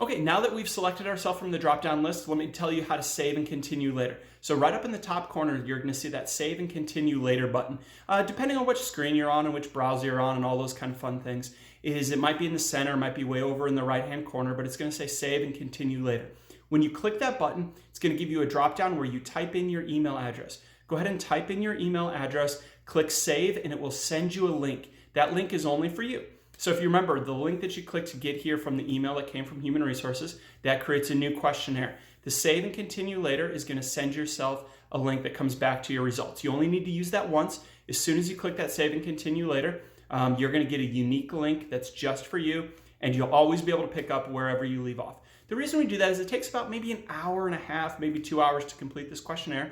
Okay, now that we've selected ourselves from the drop-down list, let me tell you how to save and continue later. So right up in the top corner, you're going to see that Save and Continue Later button. Depending on which screen you're on and which browser you're on and all those kind of fun things, it might be in the center, it might be way over in the right-hand corner, but it's going to say Save and Continue Later. When you click that button, it's going to give you a drop-down where you type in your email address. Go ahead and type in your email address, click Save, and it will send you a link. That link is only for you. So if you remember, the link that you click to get here from the email that came from Human Resources, that creates a new questionnaire. The Save and Continue Later is going to send yourself a link that comes back to your results. You only need to use that once. As soon as you click that Save and Continue Later, you're going to get a unique link that's just for you, and you'll always be able to pick up wherever you leave off. The reason we do that is it takes about maybe an hour and a half, maybe 2 hours to complete this questionnaire.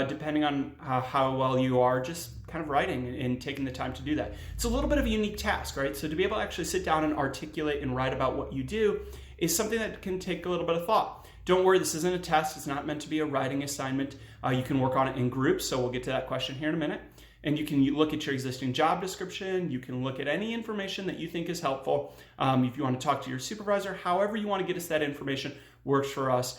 Depending on how well you are just kind of writing and taking the time to do that. It's a little bit of a unique task, right? So to be able to actually sit down and articulate and write about what you do is something that can take a little bit of thought. Don't worry, this isn't a test. It's not meant to be a writing assignment. You can work on it in groups, so we'll get to that question here in a minute. And you can look at your existing job description. You can look at any information that you think is helpful. If you want to talk to your supervisor, however you want to get us that information works for us.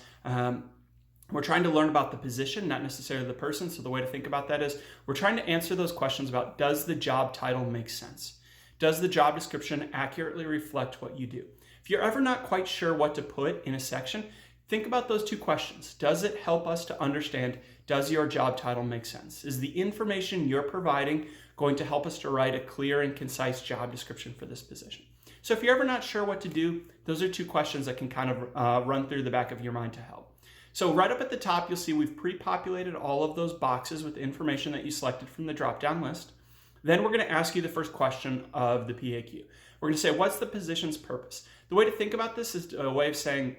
We're trying to learn about the position, not necessarily the person. So the way to think about that is we're trying to answer those questions about, does the job title make sense? Does the job description accurately reflect what you do? If you're ever not quite sure what to put in a section, think about those two questions. Does it help us to understand, does your job title make sense? Is the information you're providing going to help us to write a clear and concise job description for this position? So if you're ever not sure what to do, those are two questions that can kind of run through the back of your mind to help. So right up at the top, you'll see we've pre-populated all of those boxes with information that you selected from the drop-down list. Then we're going to ask you the first question of the PAQ. We're going to say, what's the position's purpose? The way to think about this is a way of saying,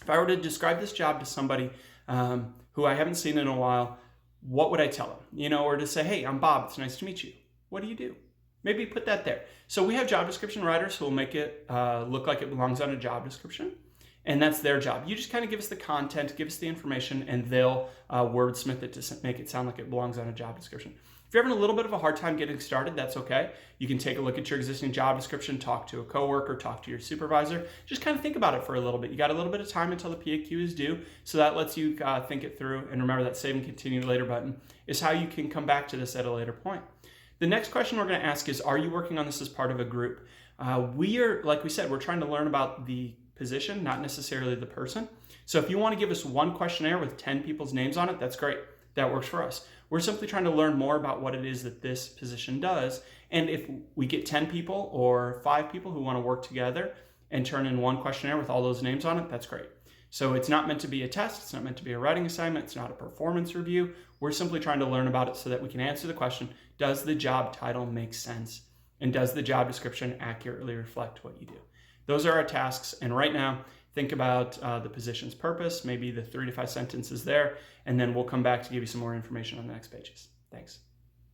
if I were to describe this job to somebody who I haven't seen in a while, what would I tell them? Or to say, hey, I'm Bob, it's nice to meet you. What do you do? Maybe put that there. So we have job description writers who will make it look like it belongs on a job description. And that's their job. You just kind of give us the content, give us the information, and they'll wordsmith it to make it sound like it belongs on a job description. If you're having a little bit of a hard time getting started, that's okay. You can take a look at your existing job description, talk to a coworker, talk to your supervisor. Just kind of think about it for a little bit. You got a little bit of time until the PAQ is due, so that lets you think it through. And remember that Save and Continue Later button is how you can come back to this at a later point. The next question we're going to ask is, are you working on this as part of a group? Like we said, we're trying to learn about the position, not necessarily the person. So if you want to give us one questionnaire with 10 people's names on it, that's great. That works for us. We're simply trying to learn more about what it is that this position does. And if we get 10 people or 5 people who want to work together and turn in one questionnaire with all those names on it, that's great. So it's not meant to be a test. It's not meant to be a writing assignment. It's not a performance review. We're simply trying to learn about it so that we can answer the question, does the job title make sense? And does the job description accurately reflect what you do? Those are our tasks. And right now, think about the position's purpose, maybe the 3 to 5 sentences there, and then we'll come back to give you some more information on the next pages. Thanks.